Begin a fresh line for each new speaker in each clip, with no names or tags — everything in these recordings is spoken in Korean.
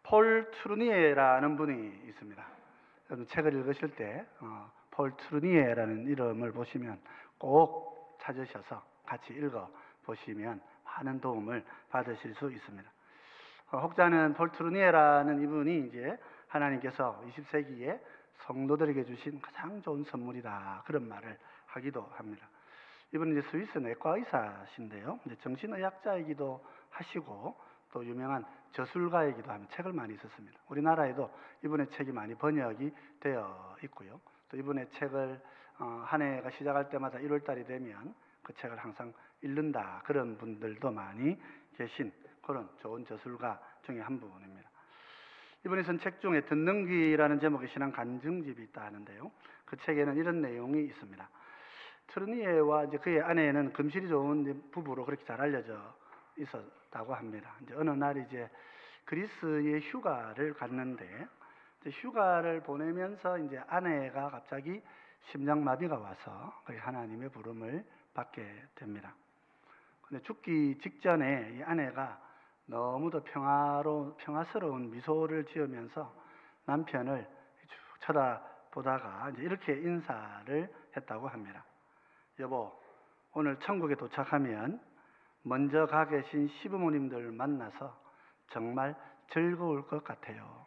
폴 트루니에라는 분이 있습니다. 여러분 책을 읽으실 때 폴 트루니에라는 이름을 보시면 꼭 찾으셔서 같이 읽어 보시면 많은 도움을 받으실 수 있습니다. 혹자는 폴 트루니에라는 이분이 이제 하나님께서 20세기에 성도들에게 주신 가장 좋은 선물이다, 그런 말을 하기도 합니다. 이분은 이제 스위스 내과 의사신데요, 이제 정신의학자이기도 하시고 또 유명한 저술가이기도 하며 책을 많이 썼습니다. 우리나라에도 이분의 책이 많이 번역이 되어 있고요. 또 이분의 책을 한 해가 시작할 때마다 1월 달이 되면 그 책을 항상 읽는다, 그런 분들도 많이 계신 그런 좋은 저술가 중에 한 분입니다. 이분이 쓴 책 중에 듣는 귀라는 제목의 신앙 간증집이 있다 하는데요, 그 책에는 이런 내용이 있습니다. 트루니에와 이제 그의 아내는 금실이 좋은 부부로 그렇게 잘 알려져 있었다고 합니다. 이제 어느 날 이제 그리스에 휴가를 갔는데, 휴가를 보내면서 이제 아내가 갑자기 심장마비가 와서 하나님의 부름을 받게 됩니다. 근데 죽기 직전에 이 아내가 너무도 평화스러운 미소를 지으면서 남편을 쭉 쳐다보다가 이제 이렇게 인사를 했다고 합니다. 여보, 오늘 천국에 도착하면 먼저 가 계신 시부모님들 만나서 정말 즐거울 것 같아요.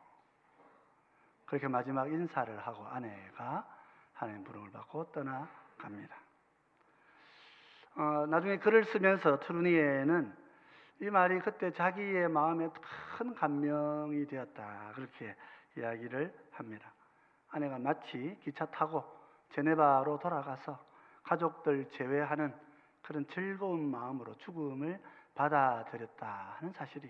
그렇게 마지막 인사를 하고 아내가 하나님 부름을 받고 떠나갑니다. 나중에 글을 쓰면서 트루니에는 이 말이 그때 자기의 마음에 큰 감명이 되었다, 그렇게 이야기를 합니다. 아내가 마치 기차 타고 제네바로 돌아가서 가족들 제외하는 그런 즐거운 마음으로 죽음을 받아들였다 하는 사실이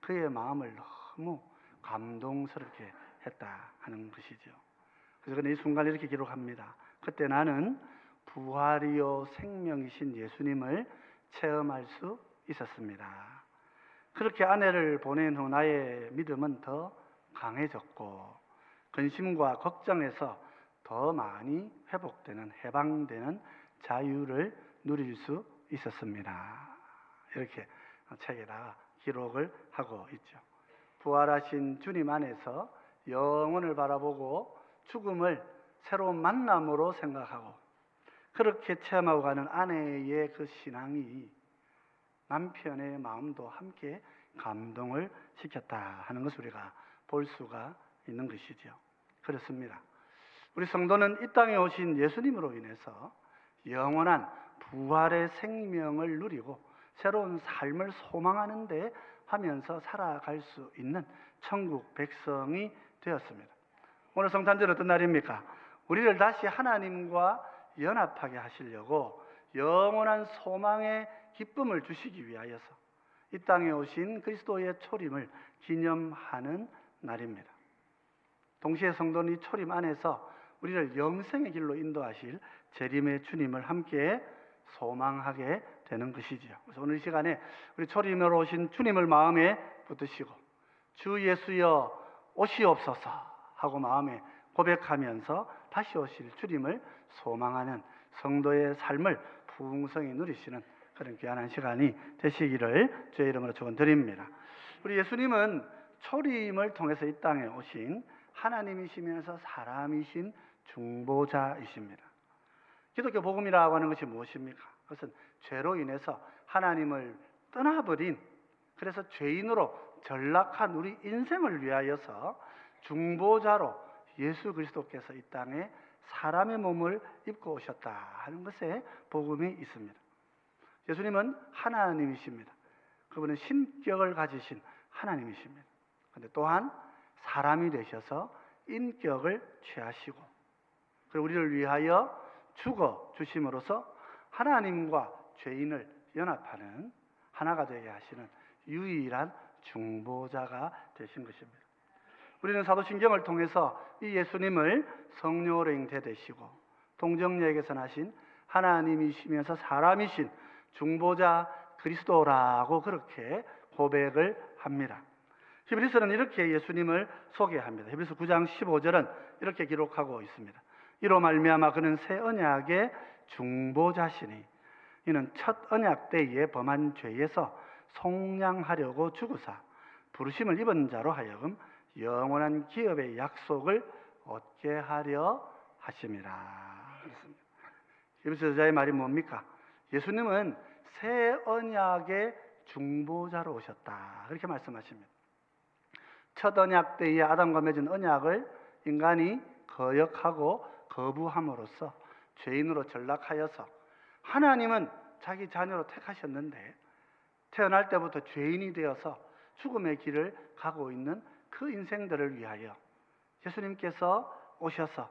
그의 마음을 너무 감동스럽게 했다 하는 것이죠. 그래서 그는 이 순간을 이렇게 기록합니다. 그때 나는 부활이요 생명이신 예수님을 체험할 수 있었습니다. 그렇게 아내를 보낸 후 나의 믿음은 더 강해졌고 근심과 걱정에서 더 많이 회복되는, 해방되는 자유를 누릴 수 있었습니다. 이렇게 책에다가 기록을 하고 있죠. 부활하신 주님 안에서 영혼을 바라보고 죽음을 새로운 만남으로 생각하고 그렇게 체험하고 가는 아내의 그 신앙이 남편의 마음도 함께 감동을 시켰다 하는 것을 우리가 볼 수가 있는 것이죠. 그렇습니다. 우리 성도는 이 땅에 오신 예수님으로 인해서 영원한 부활의 생명을 누리고 새로운 삶을 소망하는데 하면서 살아갈 수 있는 천국 백성이 되었습니다. 오늘 성탄절 어떤 날입니까? 우리를 다시 하나님과 연합하게 하시려고 영원한 소망의 기쁨을 주시기 위하여서 이 땅에 오신 그리스도의 초림을 기념하는 날입니다. 동시에 성도는 이 초림 안에서 우리를 영생의 길로 인도하실 재림의 주님을 함께 소망하게 되는 것이지요. 그래서 오늘 이 시간에 우리 초림으로 오신 주님을 마음에 붙드시고 주 예수여 오시옵소서 하고 마음에 고백하면서 다시 오실 주님을 소망하는 성도의 삶을 풍성히 누리시는 그런 귀한 시간이 되시기를 주의 이름으로 축원드립니다. 우리 예수님은 초림을 통해서 이 땅에 오신 하나님이시면서 사람이신 중보자이십니다. 기독교 복음이라고 하는 것이 무엇입니까? 그것은 죄로 인해서 하나님을 떠나버린, 그래서 죄인으로 전락한 우리 인생을 위하여서 중보자로 예수 그리스도께서 이 땅에 사람의 몸을 입고 오셨다 하는 것에 복음이 있습니다. 예수님은 하나님이십니다. 그분은 신격을 가지신 하나님이십니다. 그런데 또한 사람이 되셔서 인격을 취하시고 그리고 우리를 위하여 죽어 주심으로써 하나님과 죄인을 연합하는, 하나가 되게 하시는 유일한 중보자가 되신 것입니다. 우리는 사도신경을 통해서 이 예수님을 성령으로 대되시고 동정녀에게서 나신 하나님이시면서 사람이신 중보자 그리스도라고 그렇게 고백을 합니다. 히브리서는 이렇게 예수님을 소개합니다. 히브리서 9장 15절은 이렇게 기록하고 있습니다. 이로 말미암아 그는 새 언약의 중보자시니 이는 첫 언약 때에 범한 죄에서 속량하려고 죽으사 부르심을 입은 자로 하여금 영원한 기업의 약속을 얻게 하려 하심이라. 그렇습니다. 여기서 저자의 말이 뭡니까? 예수님은 새 언약의 중보자로 오셨다, 그렇게 말씀하십니다. 첫 언약 때의 아담과 맺은 언약을 인간이 거역하고 거부함으로써 죄인으로 전락하여서 하나님은 자기 자녀로 택하셨는데 태어날 때부터 죄인이 되어서 죽음의 길을 가고 있는 그 인생들을 위하여 예수님께서 오셔서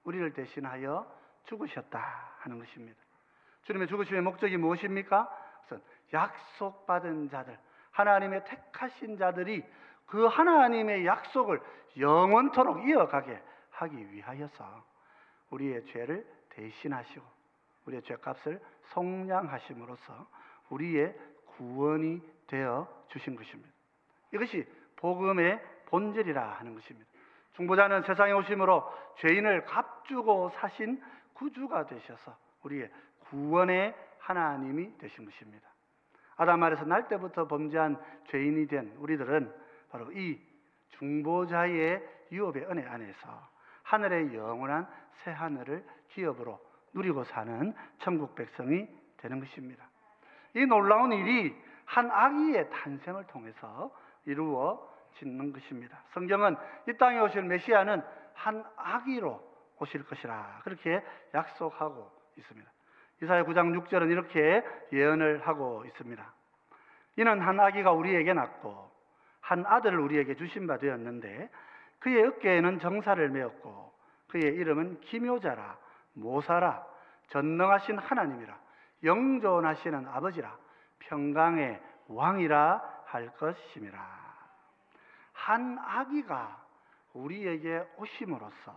우리를 대신하여 죽으셨다 하는 것입니다. 주님의 죽으심의 목적이 무엇입니까? 우선 약속받은 자들, 하나님의 택하신 자들이 그 하나님의 약속을 영원토록 이어가게 하기 위하여서 우리의 죄를 대신하시고 우리의 죄값을 속량하심으로써 우리의 구원이 되어 주신 것입니다. 이것이 복음의 본질이라 하는 것입니다. 중보자는 세상에 오심으로 죄인을 값주고 사신 구주가 되셔서 우리의 구원의 하나님이 되신 것입니다. 아담 아래서 날 때부터 범죄한 죄인이 된 우리들은 바로 이 중보자의 유업의 은혜 안에서 하늘의 영원한 새 하늘을 기업으로 누리고 사는 천국 백성이 되는 것입니다. 이 놀라운 일이 한 아기의 탄생을 통해서 이루어지는 것입니다. 성경은 이 땅에 오실 메시아는 한 아기로 오실 것이라 그렇게 약속하고 있습니다. 이사야 9장 6절은 이렇게 예언을 하고 있습니다. 이는 한 아기가 우리에게 낳고 한 아들을 우리에게 주신 바 되었는데 그의 어깨에는 정사를 메었고 그의 이름은 기묘자라 모사라 전능하신 하나님이라 영존하시는 아버지라 평강의 왕이라 할 것임이라. 한 아기가 우리에게 오심으로써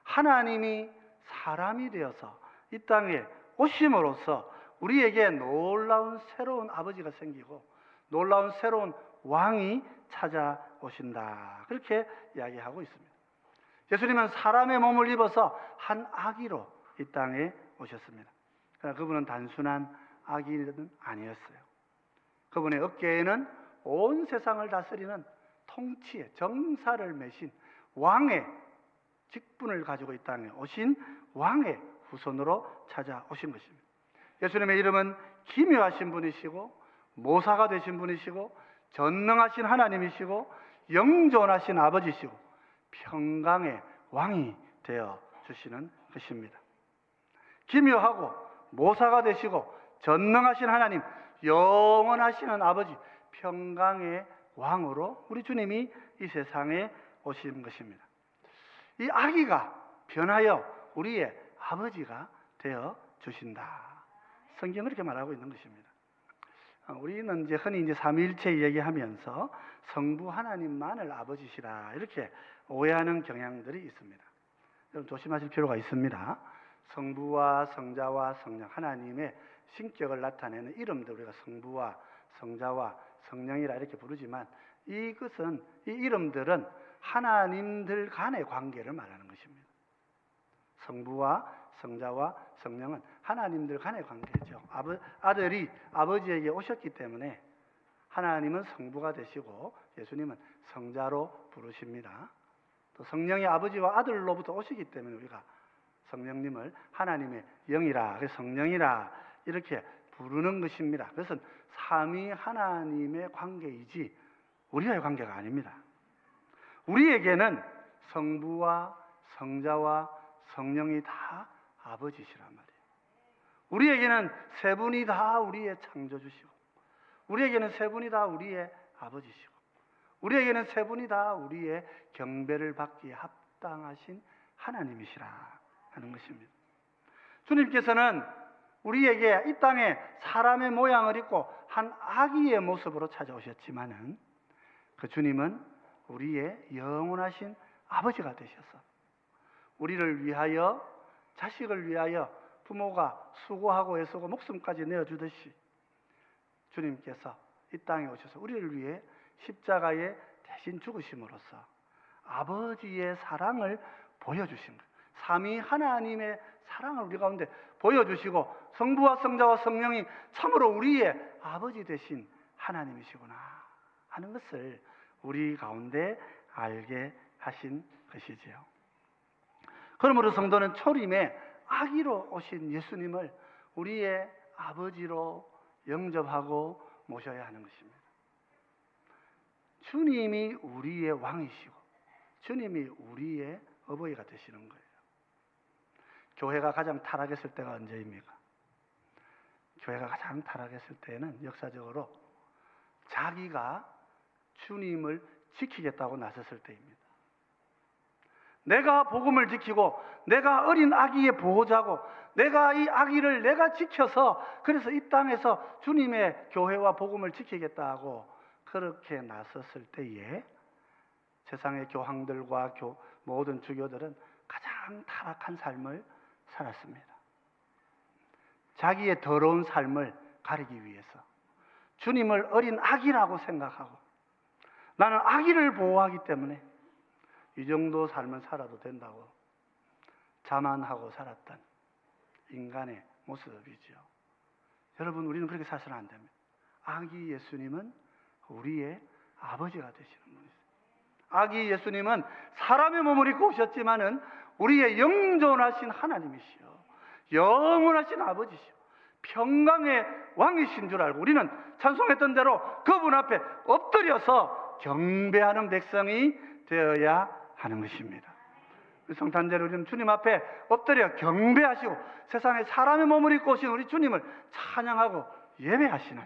하나님이 사람이 되어서 이 땅에 오심으로써 우리에게 놀라운 새로운 아버지가 생기고 놀라운 새로운 왕이 찾아오신다, 그렇게 이야기하고 있습니다. 예수님은 사람의 몸을 입어서 한 아기로 이 땅에 오셨습니다. 그러나 그분은 단순한 아기는 아니었어요. 그분의 어깨에는 온 세상을 다스리는 통치의 정사를 메신 왕의 직분을 가지고 이 땅에 오신 왕의 후손으로 찾아오신 것입니다. 예수님의 이름은 기묘하신 분이시고 모사가 되신 분이시고 전능하신 하나님이시고 영존하신 아버지시고 평강의 왕이 되어 주시는 것입니다. 기묘하고 모사가 되시고 전능하신 하나님, 영원하시는 아버지, 평강의 왕으로 우리 주님이 이 세상에 오신 것입니다. 이 아기가 변하여 우리의 아버지가 되어 주신다, 성경은 그렇게 말하고 있는 것입니다. 우리는 흔히 삼위일체 얘기하면서 성부 하나님만을 아버지시라 이렇게 오해하는 경향들이 있습니다. 여러분 조심하실 필요가 있습니다. 성부와 성자와 성령, 하나님의 신격을 나타내는 이름들 우리가 성부와 성자와 성령이라 이렇게 부르지만 이 이름들은 하나님들 간의 관계를 말하는 것입니다. 성부와 성자와 성령은 하나님들 간의 관계죠. 아들이 아버지에게 오셨기 때문에 하나님은 성부가 되시고 예수님은 성자로 부르십니다. 또 성령이 아버지와 아들로부터 오시기 때문에 우리가 성령님을 하나님의 영이라, 그래서 성령이라 이렇게 부르는 것입니다. 그래서 삼위 하나님의 관계이지 우리와의 관계가 아닙니다. 우리에게는 성부와 성자와 성령이 다 아버지시란 말이에요. 우리에게는 세 분이 다 우리의 창조주시고 우리에게는 세 분이 다 우리의 아버지시고 우리에게는 세 분이 다 우리의 경배를 받기에 합당하신 하나님이시라 하는 것입니다. 주님께서는 우리에게 이 땅에 사람의 모양을 입고 한 아기의 모습으로 찾아오셨지만은 그 주님은 우리의 영원하신 아버지가 되셔서 우리를 위하여, 자식을 위하여 부모가 수고하고 애쓰고 목숨까지 내어주듯이 주님께서 이 땅에 오셔서 우리를 위해 십자가에 대신 죽으심으로써 아버지의 사랑을 보여주신 거예요. 삼위 하나님의 사랑을 우리 가운데 보여주시고 성부와 성자와 성령이 참으로 우리의 아버지 되신 하나님이시구나 하는 것을 우리 가운데 알게 하신 것이지요. 그러므로 성도는 초림에 아기로 오신 예수님을 우리의 아버지로 영접하고 모셔야 하는 것입니다. 주님이 우리의 왕이시고 주님이 우리의 어버이가 되시는 거예요. 교회가 가장 타락했을 때가 언제입니까? 교회가 가장 타락했을 때는 역사적으로 자기가 주님을 지키겠다고 나섰을 때입니다. 내가 복음을 지키고 내가 어린 아기의 보호자고 내가 이 아기를 내가 지켜서 그래서 이 땅에서 주님의 교회와 복음을 지키겠다고 그렇게 나섰을 때에 세상의 교황들과 모든 주교들은 가장 타락한 삶을 살았습니다. 자기의 더러운 삶을 가리기 위해서 주님을 어린 아기라고 생각하고 나는 아기를 보호하기 때문에 이 정도 삶을 살아도 된다고 자만하고 살았던 인간의 모습이죠. 여러분, 우리는 그렇게 살아서는 안 됩니다. 아기 예수님은 우리의 아버지가 되시는 분이세요. 아기 예수님은 사람의 몸을 입고 오셨지만은 우리의 영존하신 하나님이시요 영원하신 아버지시요 평강의 왕이신 줄 알고 우리는 찬송했던 대로 그분 앞에 엎드려서 경배하는 백성이 되어야 하는 것입니다. 성탄절에 우리는 주님 앞에 엎드려 경배하시고 세상에 사람의 몸을 입고 오신 우리 주님을 찬양하고 예배하시는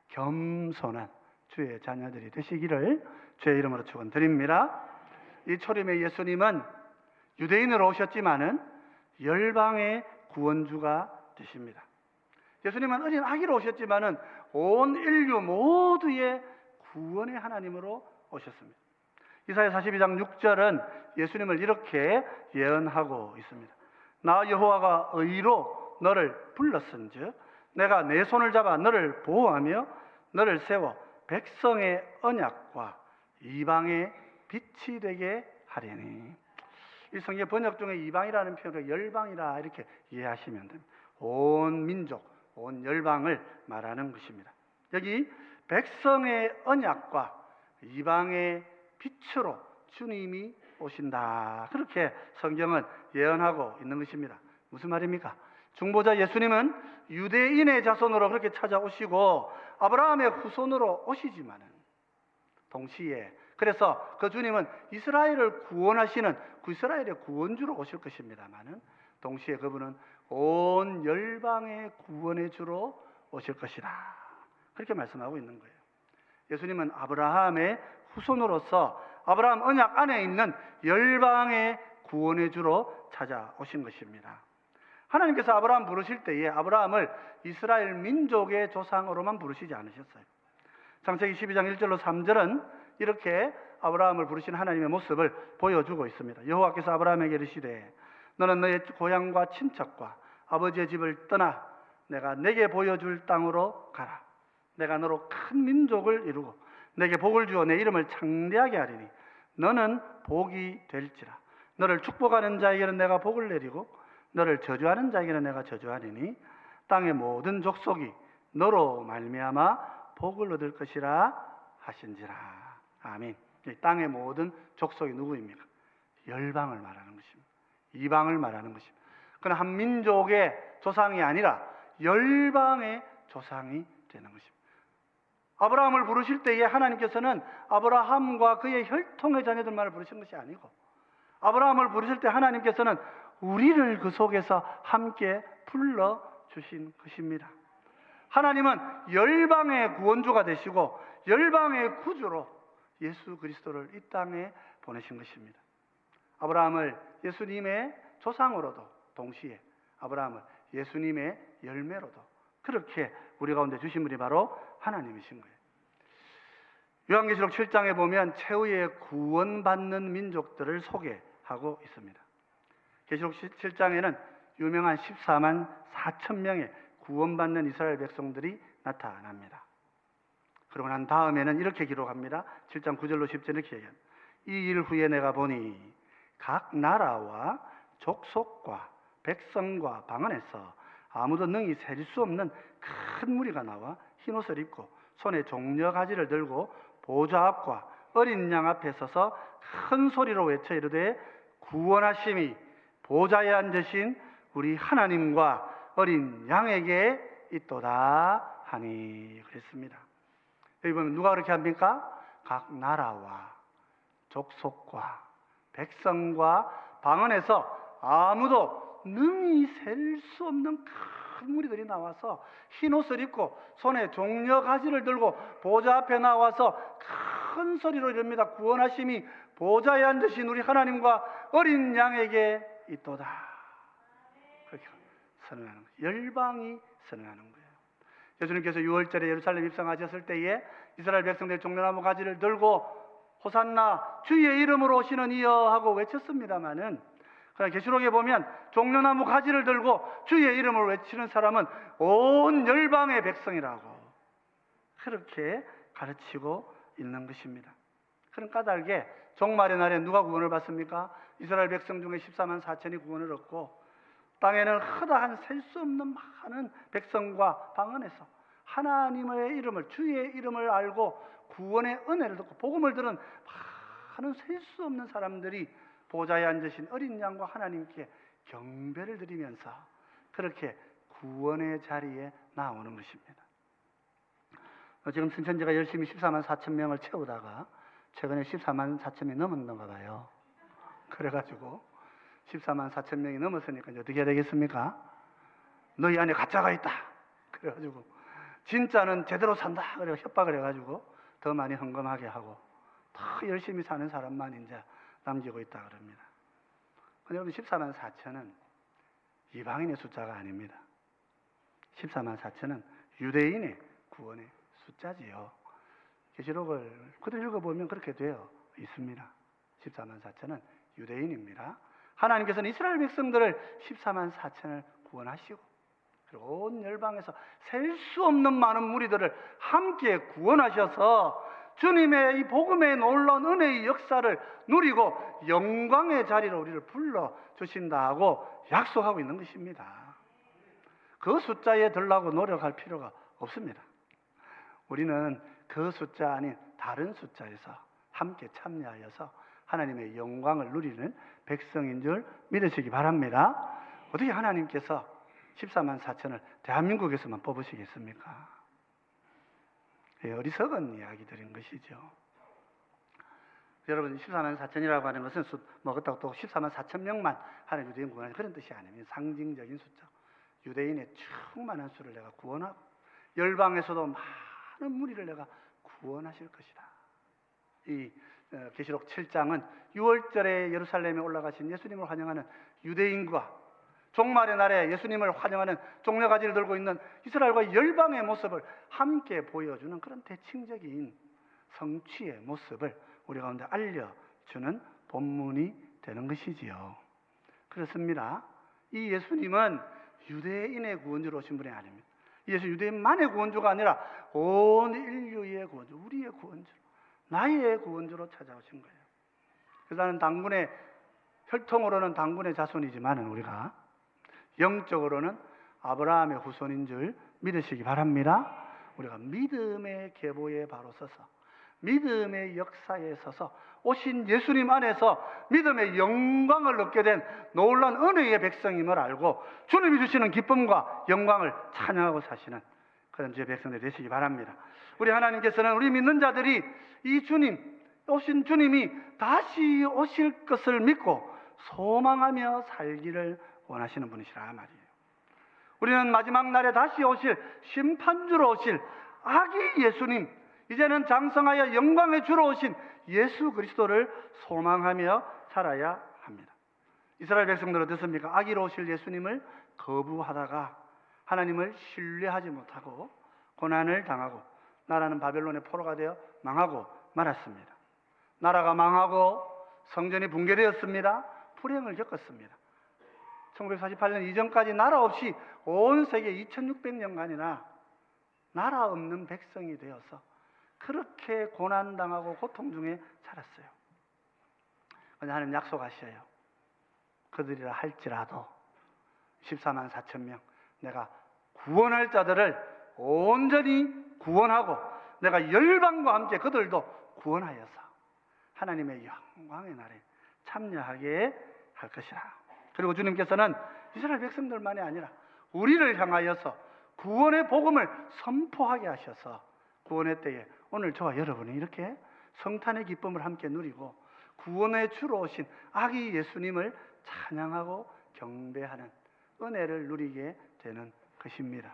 겸손한 주의 자녀들이 되시기를 주의 이름으로 축원드립니다. 이 초림의 예수님은 유대인으로 오셨지만은 열방의 구원주가 되십니다. 예수님은 어린 아기로 오셨지만은 온 인류 모두의 구원의 하나님으로 오셨습니다. 이사야 42장 6절은 예수님을 이렇게 예언하고 있습니다. 나 여호와가 의로 너를 불렀은즉 내가 내 손을 잡아 너를 보호하며 너를 세워 백성의 언약과 이방의 빛이 되게 하리니. 이 성경 번역 중에 이방이라는 표현을 열방이라 이렇게 이해하시면 됩니다. 온 민족, 온 열방을 말하는 것입니다. 여기 백성의 언약과 이방의 빛으로 주님이 오신다. 그렇게 성경은 예언하고 있는 것입니다. 무슨 말입니까? 중보자 예수님은 유대인의 자손으로 그렇게 찾아오시고 아브라함의 후손으로 오시지만은 동시에 그래서 그 주님은 이스라엘을 구원하시는 이스라엘의 구원주로 오실 것입니다만은 동시에 그분은 온 열방의 구원의 주로 오실 것이다. 그렇게 말씀하고 있는 거예요. 예수님은 아브라함의 후손으로서 아브라함 언약 안에 있는 열방의 구원의 주로 찾아오신 것입니다. 하나님께서 아브라함 부르실 때에 아브라함을 이스라엘 민족의 조상으로만 부르시지 않으셨어요. 창세기 12장 1절로 3절은 이렇게 아브라함을 부르신 하나님의 모습을 보여주고 있습니다. 여호와께서 아브라함에게 이르시되 너는 너의 고향과 친척과 아버지의 집을 떠나 내가 내게 보여줄 땅으로 가라. 내가 너로 큰 민족을 이루고 내게 복을 주어 내 이름을 창대하게 하리니 너는 복이 될지라. 너를 축복하는 자에게는 내가 복을 내리고 너를 저주하는 자에게는 내가 저주하리니 땅의 모든 족속이 너로 말미암아 복을 얻을 것이라 하신지라. 아멘. 땅의 모든 족속이 누구입니까? 열방을 말하는 것입니다. 이방을 말하는 것입니다. 그러나 한 민족의 조상이 아니라 열방의 조상이 되는 것입니다. 아브라함을 부르실 때에 하나님께서는 아브라함과 그의 혈통의 자녀들만을 부르신 것이 아니고 아브라함을 부르실 때 하나님께서는 우리를 그 속에서 함께 불러주신 것입니다. 하나님은 열방의 구원주가 되시고 열방의 구주로 예수 그리스도를 이 땅에 보내신 것입니다. 아브라함을 예수님의 조상으로도 동시에 아브라함을 예수님의 열매로도 그렇게 우리 가운데 주신 분이 바로 하나님이신 거예요. 요한계시록 7장에 보면 최후의 구원받는 민족들을 소개하고 있습니다. 계시록 7장에는 유명한 14만 4천 명의 구원받는 이스라엘 백성들이 나타납니다. 그러고 난 다음에는 이렇게 기록합니다. 7장 9절로 10절 이렇게 얘기합니다. 이 일 후에 내가 보니 각 나라와 족속과 백성과 방언에서 아무도 능히 세릴 수 없는 큰 무리가 나와 흰옷을 입고 손에 종려가지를 들고 보좌 앞과 어린 양 앞에 서서 큰 소리로 외쳐 이르되 구원하심이 보좌에 앉으신 우리 하나님과 어린 양에게 있도다 하니 그랬습니다. 여기 보면 누가 그렇게 합니까? 각 나라와 족속과 백성과 방언에서 아무도 능히 셀 수 없는 큰 무리들이 나와서 흰 옷을 입고 손에 종려 가지를 들고 보좌 앞에 나와서 큰 소리로 이릅니다. 구원하심이 보좌에 앉으신 우리 하나님과 어린 양에게 있도다. 그렇게 선언하는 거예요. 열방이 선언하는 거예요. 예수님께서 6월절에 예루살렘 입성하셨을 때에 이스라엘 백성들이 종려나무 가지를 들고 호산나 주의 이름으로 오시는 이여 하고 외쳤습니다마는, 그러나 계시록에 보면 종려나무 가지를 들고 주의 이름을 외치는 사람은 온 열방의 백성이라고 그렇게 가르치고 있는 것입니다. 그런 까닭에 종말의 날에 누가 구원을 받습니까? 이스라엘 백성 중에 14만 4천이 구원을 얻고, 땅에는 허다한 셀 수 없는 많은 백성과 방언에서 하나님의 이름을, 주의 이름을 알고 구원의 은혜를 듣고 복음을 들은 많은 셀 수 없는 사람들이 보좌에 앉으신 어린 양과 하나님께 경배를 드리면서 그렇게 구원의 자리에 나오는 것입니다. 지금 순천지가 열심히 14만 4천 명을 채우다가 최근에 14만 4천 명이 넘었는가 봐요. 그래가지고 14만 4천 명이 넘었으니까 이제 어떻게 해야 되겠습니까? 너희 안에 가짜가 있다. 그래가지고 진짜는 제대로 산다. 그래 협박을 해가지고 더 많이 헌금하게 하고 더 열심히 사는 사람만 이제 남기고 있다 그럽니다. 여러분 14만 4천은 이방인의 숫자가 아닙니다. 14만 4천은 유대인의 구원의 숫자지요. 계시록을 그대로 읽어보면 그렇게 되어 있습니다. 14만 4천은 유대인입니다. 하나님께서는 이스라엘 백성들을 14만 4천을 구원하시고 그리고 온 열방에서 셀 수 없는 많은 무리들을 함께 구원하셔서 주님의 이 복음의 놀라운 은혜의 역사를 누리고 영광의 자리로 우리를 불러주신다고 약속하고 있는 것입니다. 그 숫자에 들라고 노력할 필요가 없습니다. 우리는 그 숫자 아닌 다른 숫자에서 함께 참여하여서 하나님의 영광을 누리는 백성인 줄 믿으시기 바랍니다. 어떻게 하나님께서 14만 4천을 대한민국에서만 뽑으시겠습니까? 어리석은 이야기들인 것이죠. 여러분 14만 4천이라고 하는 것은 그렇다고 또 14만 4천 명만 하나님 유대인 구원하는 그런 뜻이 아닙니다. 상징적인 숫자. 유대인의 충만한 수를 내가 구원하고 열방에서도 많은 무리를 내가 구원하실 것이다. 이 계시록 7장은 6월절에 예루살렘에 올라가신 예수님을 환영하는 유대인과 종말의 날에 예수님을 환영하는 종려가지를 들고 있는 이스라엘과 열방의 모습을 함께 보여주는 그런 대칭적인 성취의 모습을 우리 가운데 알려주는 본문이 되는 것이지요. 그렇습니다. 이 예수님은 유대인의 구원주로 오신 분이 아닙니다. 예수 유대인만의 구원주가 아니라 온 인류의 구원주, 우리의 구원주, 나의 구원주로 찾아오신 거예요. 그래서 나는 당군의 혈통으로는 당군의 자손이지만 우리가 영적으로는 아브라함의 후손인 줄 믿으시기 바랍니다. 우리가 믿음의 계보에 바로 서서 믿음의 역사에 서서 오신 예수님 안에서 믿음의 영광을 얻게 된 놀라운 은혜의 백성임을 알고 주님이 주시는 기쁨과 영광을 찬양하고 사시는 그런 주의 백성들이 되시기 바랍니다. 우리 하나님께서는 우리 믿는 자들이 이 주님, 오신 주님이 다시 오실 것을 믿고 소망하며 살기를 원하시는 분이시라 말이에요. 우리는 마지막 날에 다시 오실 심판주로 오실 아기 예수님, 이제는 장성하여 영광의 주로 오신 예수 그리스도를 소망하며 살아야 합니다. 이스라엘 백성들은 어떻습니까? 아기로 오실 예수님을 거부하다가 하나님을 신뢰하지 못하고 고난을 당하고 나라는 바벨론의 포로가 되어 망하고 말았습니다. 나라가 망하고 성전이 붕괴되었습니다. 불행을 겪었습니다. 1948년 이전까지 나라 없이 온 세계 2600년간이나 나라 없는 백성이 되어서 그렇게 고난당하고 고통 중에 살았어요. 그런데 하나님 약속하셔요. 그들이라 할지라도 14만 4천 명 내가 구원할 자들을 온전히 구원하고 내가 열방과 함께 그들도 구원하여서 하나님의 영광의 날에 참여하게 할 것이라. 그리고 주님께서는 이스라엘 백성들만이 아니라 우리를 향하여서 구원의 복음을 선포하게 하셔서 구원의 때에 오늘 저와 여러분이 이렇게 성탄의 기쁨을 함께 누리고 구원의 주로 오신 아기 예수님을 찬양하고 경배하는 은혜를 누리게 되는 것입니다.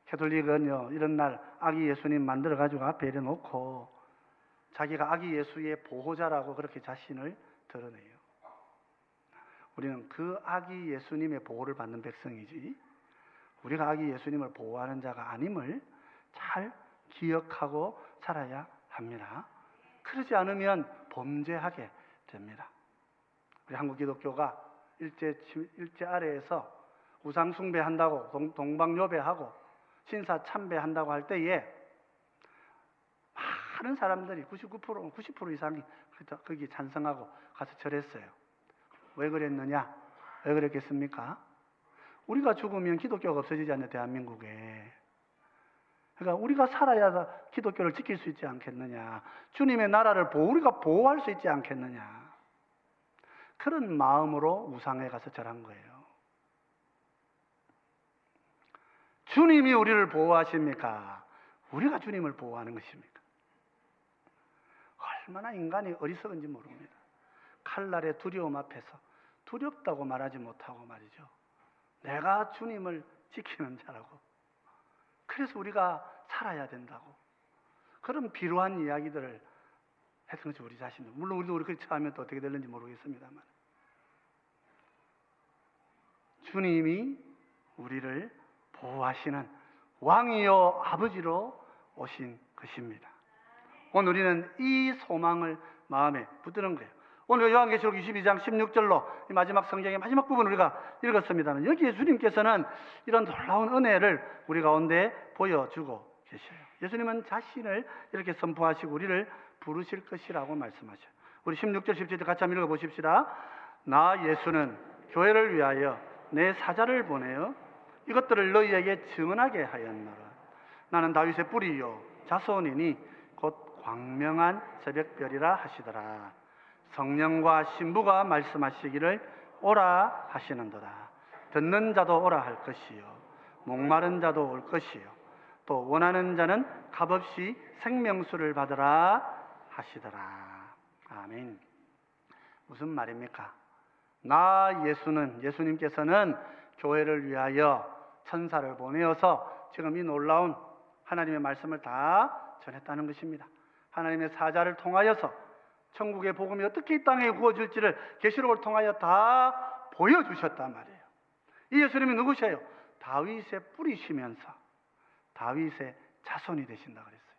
캐톨릭은요, 이런 날 아기 예수님 만들어 가지고 앞에 이래놓고 자기가 아기 예수의 보호자라고 그렇게 자신을 드러내요. 우리는 그 아기 예수님의 보호를 받는 백성이지 우리가 아기 예수님을 보호하는 자가 아님을 잘 기억하고 살아야 합니다. 그러지 않으면 범죄하게 됩니다. 우리 한국 기독교가 일제 아래에서 우상 숭배한다고 동방요배하고 신사 참배한다고 할 때에 많은 사람들이 90% 이상이 거기 찬성하고 가서 절했어요. 왜 그랬느냐? 왜 그랬겠습니까? 우리가 죽으면 기독교가 없어지지 않냐, 대한민국에. 그러니까 우리가 살아야 기독교를 지킬 수 있지 않겠느냐. 주님의 나라를 우리가 보호할 수 있지 않겠느냐. 그런 마음으로 우상에 가서 절한 거예요. 주님이 우리를 보호하십니까? 우리가 주님을 보호하는 것입니까? 얼마나 인간이 어리석은지 모릅니다. 칼날의 두려움 앞에서 두렵다고 말하지 못하고 말이죠. 내가 주님을 지키는 자라고. 그래서 우리가 살아야 된다고. 그런 비루한 이야기들을 했던 것이 우리 자신들. 물론 우리도 그렇게 하면 또 어떻게 될는지 모르겠습니다만. 주님이 우리를 보호하시는 왕이요 아버지로 오신 것입니다. 오늘 우리는 이 소망을 마음에 붙드는 거예요. 오늘 요한계시록 22장 16절로 이 마지막 성경의 마지막 부분 우리가 읽었습니다만 여기 예수님께서는 이런 놀라운 은혜를 우리 가운데 보여주고 계셔요. 예수님은 자신을 이렇게 선포하시고 우리를 부르실 것이라고 말씀하셔요. 우리 16절 17절 같이 한번 읽어보십시다. 나 예수는 교회를 위하여 내 사자를 보내어 이것들을 너희에게 증언하게 하였노라. 나는 다윗의 뿌리요 자손이니 곧 광명한 새벽별이라 하시더라. 성령과 신부가 말씀하시기를 오라 하시는도다. 듣는 자도 오라 할 것이요 목마른 자도 올 것이요 또 원하는 자는 값없이 생명수를 받으라 하시더라. 아멘. 무슨 말입니까? 나 예수님께서는 교회를 위하여 천사를 보내어서 지금 이 놀라운 하나님의 말씀을 다 전했다는 것입니다. 하나님의 사자를 통하여서 천국의 복음이 어떻게 이 땅에 구워질지를 계시록을 통하여 다 보여주셨단 말이에요. 이 예수님이 누구세요? 다윗의 뿌리시면서 다윗의 자손이 되신다 그랬어요.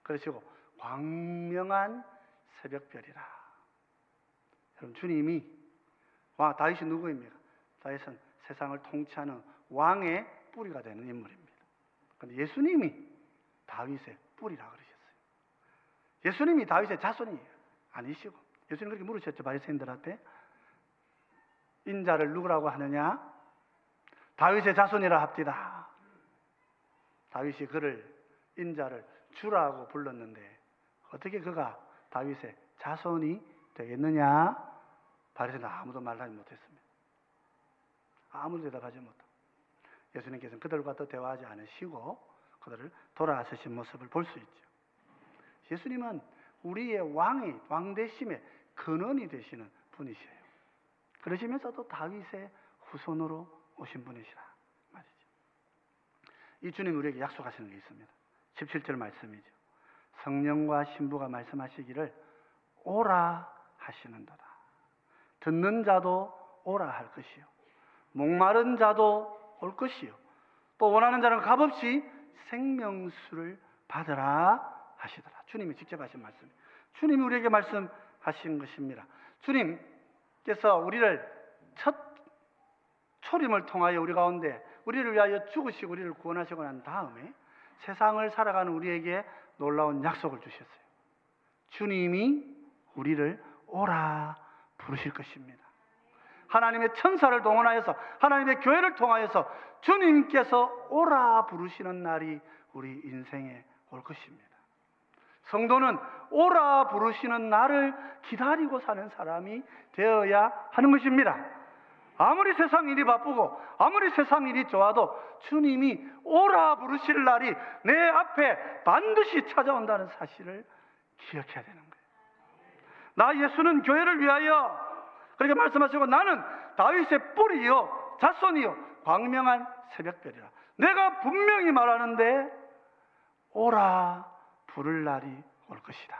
그러시고 광명한 새벽별이라. 여러분 주님이 다윗이 누구입니까? 다윗은 세상을 통치하는 왕의 뿌리가 되는 인물입니다. 그런데 예수님이 다윗의 뿌리라 그러셨어요. 예수님이 다윗의 자손이 아니시고 예수님 그렇게 물으셨죠. 바리새인들한테 인자를 누구라고 하느냐? 다윗의 자손이라 합디다. 다윗이 그를 인자를 주라고 불렀는데 어떻게 그가 다윗의 자손이 되겠느냐? 바리새인들 아무도 말하지 못했습니다. 아무도 대답하지 못하고 예수님께서는 그들과 또 대화하지 않으시고 그들을 돌아서신 모습을 볼 수 있죠. 예수님은 우리의 왕되심의 근원이 되시는 분이세요. 그러시면서도 다윗의 후손으로 오신 분이시라 말이죠. 이 주님 우리에게 약속하시는 게 있습니다. 17절 말씀이죠. 성령과 신부가 말씀하시기를 오라 하시는도다. 듣는 자도 오라 할 것이요 목마른 자도 올 것이요 또 원하는 자는 값없이 생명수를 받으라 하시더라. 주님이 직접 하신 말씀이에요. 주님이 우리에게 말씀하신 것입니다. 주님께서 우리를 첫 초림을 통하여 우리 가운데 우리를 위하여 죽으시고 우리를 구원하시고 난 다음에 세상을 살아가는 우리에게 놀라운 약속을 주셨어요. 주님이 우리를 오라 부르실 것입니다. 하나님의 천사를 동원하여서 하나님의 교회를 통하여서 주님께서 오라 부르시는 날이 우리 인생에 올 것입니다. 성도는 오라 부르시는 나를 기다리고 사는 사람이 되어야 하는 것입니다. 아무리 세상 일이 바쁘고 아무리 세상 일이 좋아도 주님이 오라 부르실 날이 내 앞에 반드시 찾아온다는 사실을 기억해야 되는 거예요. 나 예수는 교회를 위하여 그렇게 말씀하시고 나는 다윗의 뿌리요 자손이요 광명한 새벽별이라. 내가 분명히 말하는데 오라 부를 날이 올 것이다.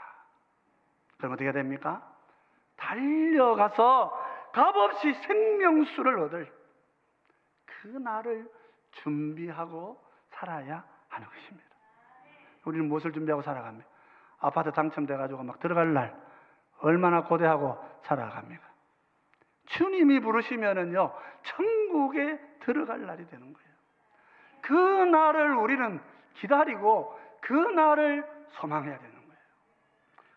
그럼 어떻게 됩니까? 달려가서 값없이 생명수를 얻을 그 날을 준비하고 살아야 하는 것입니다. 우리는 무엇을 준비하고 살아갑니까? 아파트 당첨돼가지고 막 들어갈 날 얼마나 고대하고 살아갑니까? 주님이 부르시면은요 천국에 들어갈 날이 되는 거예요. 그 날을 우리는 기다리고 그 날을 소망해야 되는 거예요.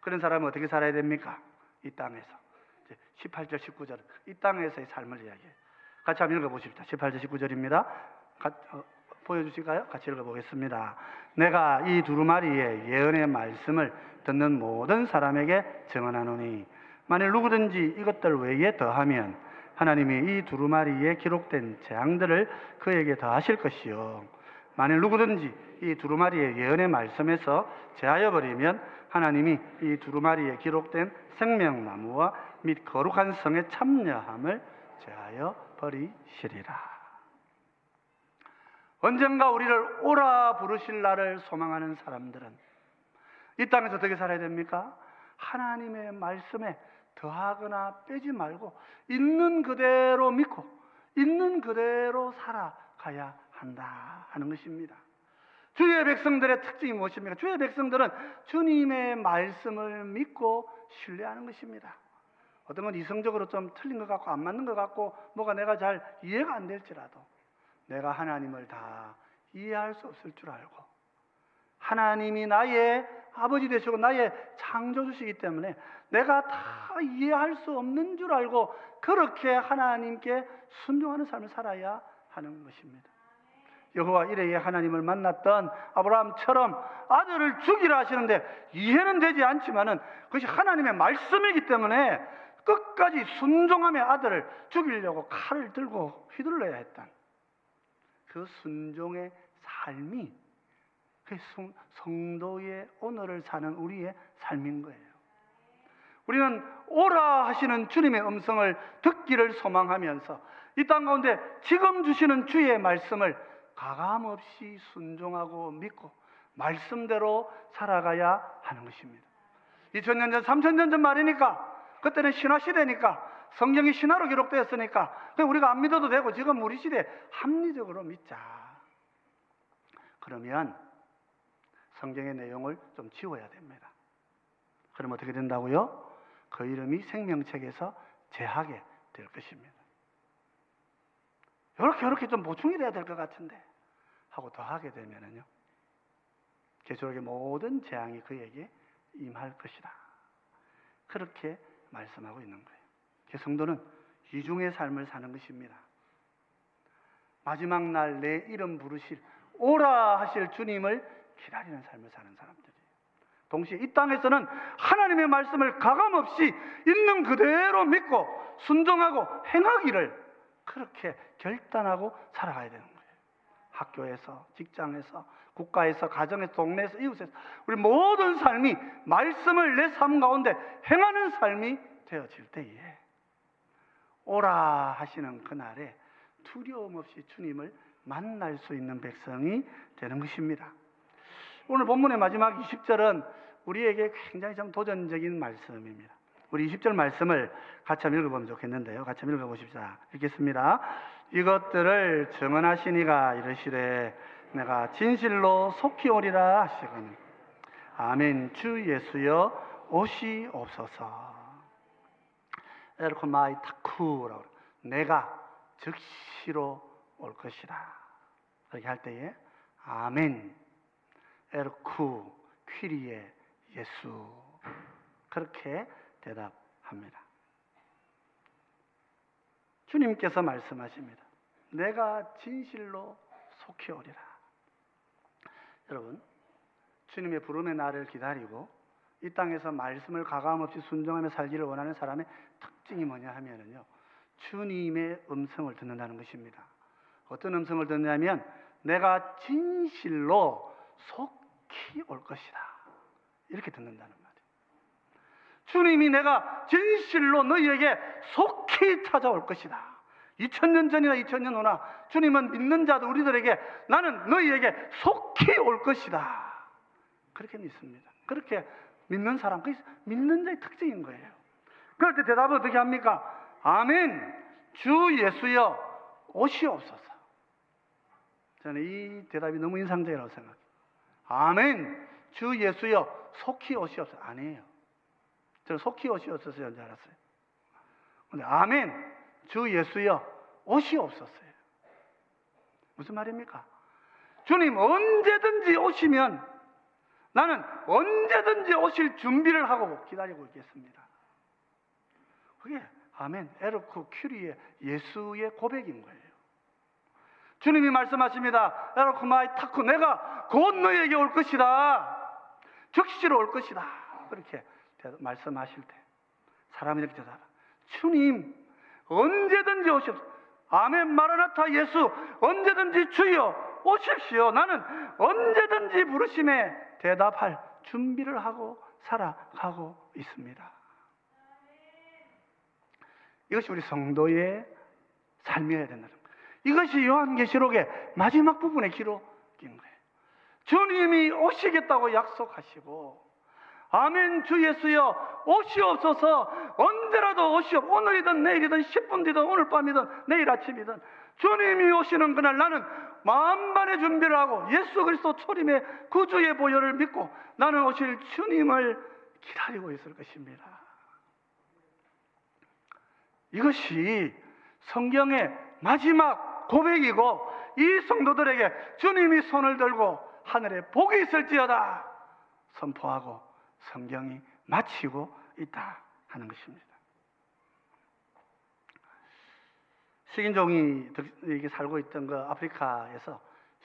그런 사람은 어떻게 살아야 됩니까? 이 땅에서 18절 19절 이 땅에서의 삶을 이야기해요. 같이 한번 읽어보십시다. 18절 19절입니다. 보여주실까요? 같이 읽어보겠습니다. 내가 이 두루마리의 예언의 말씀을 듣는 모든 사람에게 증언하노니 만일 누구든지 이것들 외에 더하면 하나님이 이 두루마리에 기록된 재앙들을 그에게 더하실 것이요 만일 누구든지 이 두루마리의 예언의 말씀에서 제하여 버리면 하나님이 이 두루마리에 기록된 생명나무와 및 거룩한 성의 참여함을 제하여 버리시리라. 언젠가 우리를 오라 부르실 날을 소망하는 사람들은 이 땅에서 어떻게 살아야 됩니까? 하나님의 말씀에 더하거나 빼지 말고 있는 그대로 믿고 있는 그대로 살아가야 한다 하는 것입니다. 주의 백성들의 특징이 무엇입니까? 주의 백성들은 주님의 말씀을 믿고 신뢰하는 것입니다. 어떤 건 이성적으로 좀 틀린 것 같고 안 맞는 것 같고 뭐가 내가 잘 이해가 안 될지라도 내가 하나님을 다 이해할 수 없을 줄 알고 하나님이 나의 아버지 되시고 나의 창조주시기 때문에 내가 다 이해할 수 없는 줄 알고 그렇게 하나님께 순종하는 삶을 살아야 하는 것입니다. 여호와 이레의 하나님을 만났던 아브라함처럼 아들을 죽이라 하시는데 이해는 되지 않지만은 그것이 하나님의 말씀이기 때문에 끝까지 순종하며 아들을 죽이려고 칼을 들고 휘둘러야 했던 그 순종의 삶이 그 성도의 오늘을 사는 우리의 삶인 거예요. 우리는 오라 하시는 주님의 음성을 듣기를 소망하면서 이 땅 가운데 지금 주시는 주의 말씀을 가감없이 순종하고 믿고 말씀대로 살아가야 하는 것입니다. 2000년 전, 3000년 전 말이니까 그때는 신화시대니까 성경이 신화로 기록되었으니까 우리가 안 믿어도 되고 지금 우리 시대에 합리적으로 믿자. 그러면 성경의 내용을 좀 지워야 됩니다. 그럼 어떻게 된다고요? 그 이름이 생명책에서 제하게 될 것입니다. 이렇게 좀 보충이 돼야 될 것 같은데 하고 더 하게 되면은요 계속의 모든 재앙이 그에게 임할 것이다. 그렇게 말씀하고 있는 거예요. 성도는 이중의 삶을 사는 것입니다. 마지막 날 내 이름 부르실 오라 하실 주님을 기다리는 삶을 사는 사람들이에요. 동시에 이 땅에서는 하나님의 말씀을 가감없이 있는 그대로 믿고 순종하고 행하기를 그렇게 결단하고 살아가야 되는 거예요. 학교에서, 직장에서, 국가에서, 가정에서, 동네에서, 이웃에서 우리 모든 삶이 말씀을 내 삶 가운데 행하는 삶이 되어질 때에 오라 하시는 그날에 두려움 없이 주님을 만날 수 있는 백성이 되는 것입니다. 오늘 본문의 마지막 20절은 우리에게 굉장히 좀 도전적인 말씀입니다. 우리 20절 말씀을 같이 한번 읽어보면 좋겠는데요. 같이 한번 읽어보십시다. 읽겠습니다. 이것들을 증언하시니가 이르시되 내가 진실로 속히 오리라 하시거늘 아멘. 주 예수여 오시옵소서. 에르코마이 타쿠라고 내가 즉시로 올 것이다. 그렇게 할 때에 아멘 에르쿠 퀴리에 예수 그렇게 대답합니다. 주님께서 말씀하십니다. 내가 진실로 속히 오리라. 여러분, 주님의 부름의 날을 기다리고 이 땅에서 말씀을 가감없이 순종하며 살기를 원하는 사람의 특징이 뭐냐 하면은요, 주님의 음성을 듣는다는 것입니다. 어떤 음성을 듣냐면 내가 진실로 속히 올 것이다, 이렇게 듣는다는 말이에요. 주님이 내가 진실로 너희에게 속히 찾아올 것이다. 2000년 전이나 2000년 후나 주님은 믿는 자들 우리들에게 나는 너희에게 속히 올 것이다, 그렇게 믿습니다. 그렇게 믿는 사람, 그게 믿는 자의 특징인 거예요. 그럴 때 대답을 어떻게 합니까? 아멘, 주 예수여 오시옵소서. 저는 이 대답이 너무 인상적이라고 생각해요. 아멘, 주 예수여 속히 오시옵소서. 아니에요. 저는 속히 오시옵소서인 줄 알았어요. 근데 아멘, 주 예수여 오시옵소서예요. 무슨 말입니까? 주님 언제든지 오시면 나는 언제든지 오실 준비를 하고 기다리고 있겠습니다. 그게 아멘, 에르쿠 큐리의 예수의 고백인 거예요. 주님이 말씀하십니다. 에르쿠 마이 타쿠, 내가 곧 너에게 올 것이다, 즉시로 올 것이다, 그렇게 말씀하실 때 사람이 이렇게 대답합니다. 주님 언제든지 오십시오. 아멘, 마라나타 예수 언제든지 주여 오십시오. 나는 언제든지 부르심에 대답할 준비를 하고 살아가고 있습니다. 이것이 우리 성도의 삶이어야 된다는 거예요. 이것이 요한계시록의 마지막 부분의 기록인 거예요. 주님이 오시겠다고 약속하시고 아멘, 주 예수여 오시옵소서, 언제라도 오시옵. 오늘이든 내일이든 10분 뒤든 오늘 밤이든 내일 아침이든 주님이 오시는 그날 나는 만반의 준비를 하고 예수 그리스도 초림의 구주의 보혈을 믿고 나는 오실 주님을 기다리고 있을 것입니다. 이것이 성경의 마지막 고백이고 이 성도들에게 주님이 손을 들고 하늘에 복이 있을지어다 선포하고 성경이 마치고 있다 하는 것입니다. 식인종이 살고 있던 그 아프리카에서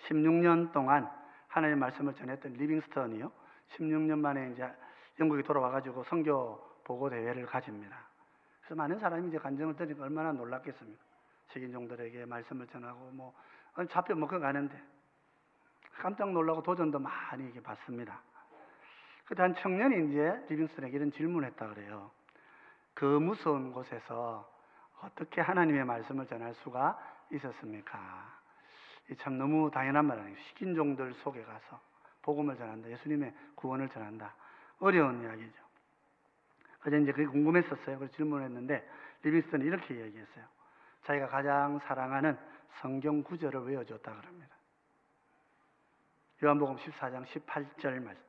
16년 동안 하나님의 말씀을 전했던 리빙스턴이요, 16년 만에 이제 영국에 돌아와가지고 선교 보고 대회를 가집니다. 그래서 많은 사람이 이제 간증을 들으니까 얼마나 놀랐겠습니까? 식인종들에게 말씀을 전하고 잡혀 먹혀 가는데 깜짝 놀라고 도전도 많이 이렇게 받습니다. 그때 한 청년이 이제 리빙스턴에게 이런 질문을 했다 그래요. 그 무서운 곳에서 어떻게 하나님의 말씀을 전할 수가 있었습니까? 참 너무 당연한 말 아니에요. 식인종들 속에 가서 복음을 전한다, 예수님의 구원을 전한다, 어려운 이야기죠. 그래서 이제 그게 궁금했었어요. 그래서 질문했는데 리빙스턴이 이렇게 얘기했어요. 자기가 가장 사랑하는 성경 구절을 외워줬다 그럽니다. 요한복음 14장 18절 말씀.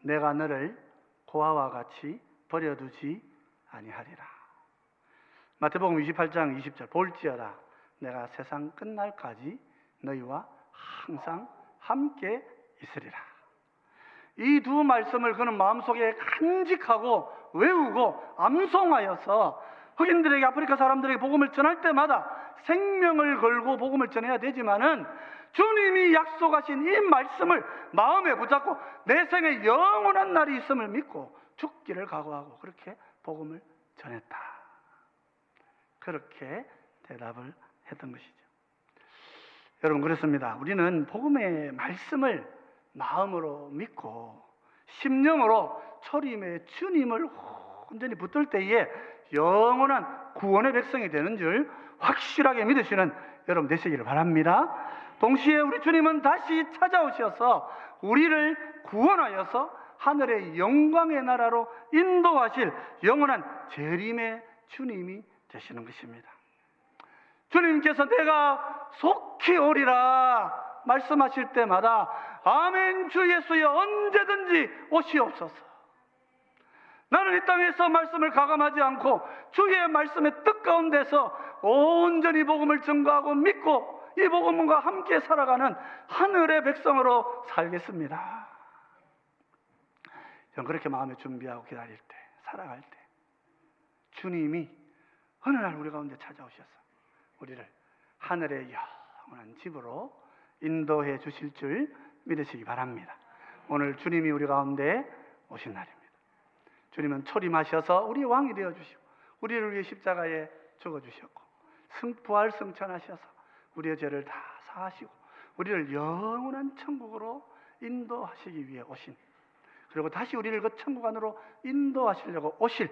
내가 너를 고아와 같이 버려두지 아니하리라. 마태복음 28장 20절. 볼지어다 내가 세상 끝날까지 너희와 항상 함께 있으리라. 이 두 말씀을 그는 마음속에 간직하고 외우고 암송하여서 흑인들에게, 아프리카 사람들에게 복음을 전할 때마다 생명을 걸고 복음을 전해야 되지만은 주님이 약속하신 이 말씀을 마음에 붙잡고 내 생에 영원한 날이 있음을 믿고 죽기를 각오하고 그렇게 복음을 전했다. 그렇게 대답을 했던 것이죠. 여러분, 그렇습니다. 우리는 복음의 말씀을 마음으로 믿고 심령으로 초림의 주님을 온전히 붙들 때에 영원한 구원의 백성이 되는 줄 확실하게 믿으시는 여러분 되시기를 바랍니다. 동시에 우리 주님은 다시 찾아오셔서 우리를 구원하여서 하늘의 영광의 나라로 인도하실 영원한 재림의 주님이 되시는 것입니다. 주님께서 내가 속히 오리라 말씀하실 때마다 아멘, 주 예수여 언제든지 오시옵소서. 나는 이 땅에서 말씀을 가감하지 않고 주의 말씀의 뜻 가운데서 온전히 복음을 증거하고 믿고 이 복음과 함께 살아가는 하늘의 백성으로 살겠습니다. 저는 그렇게 마음에 준비하고 기다릴 때, 살아갈 때 주님이 어느 날 우리 가운데 찾아오셔서 우리를 하늘의 영원한 집으로 인도해 주실 줄 믿으시기 바랍니다. 오늘 주님이 우리 가운데 오신 날입니다. 주님은 초림하셔서 우리 왕이 되어주시고 우리를 위해 십자가에 죽어주셨고 부활 승천하셔서 우리의 죄를 다 사하시고 우리를 영원한 천국으로 인도하시기 위해 오신, 그리고 다시 우리를 그 천국 안으로 인도하시려고 오실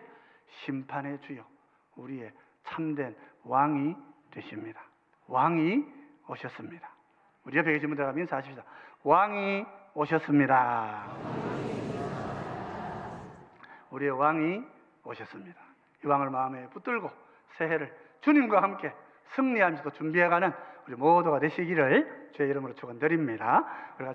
심판의 주요 우리의 참된 왕이 되십니다. 왕이 오셨습니다. 우리 옆에 계신 분들 인사하십시다. 왕이 오셨습니다. 우리의 왕이 오셨습니다. 이 왕을 마음에 붙들고 새해를 주님과 함께 승리하면서 준비해가는 우리 모두가 되시기를 주의 이름으로 축원드립니다.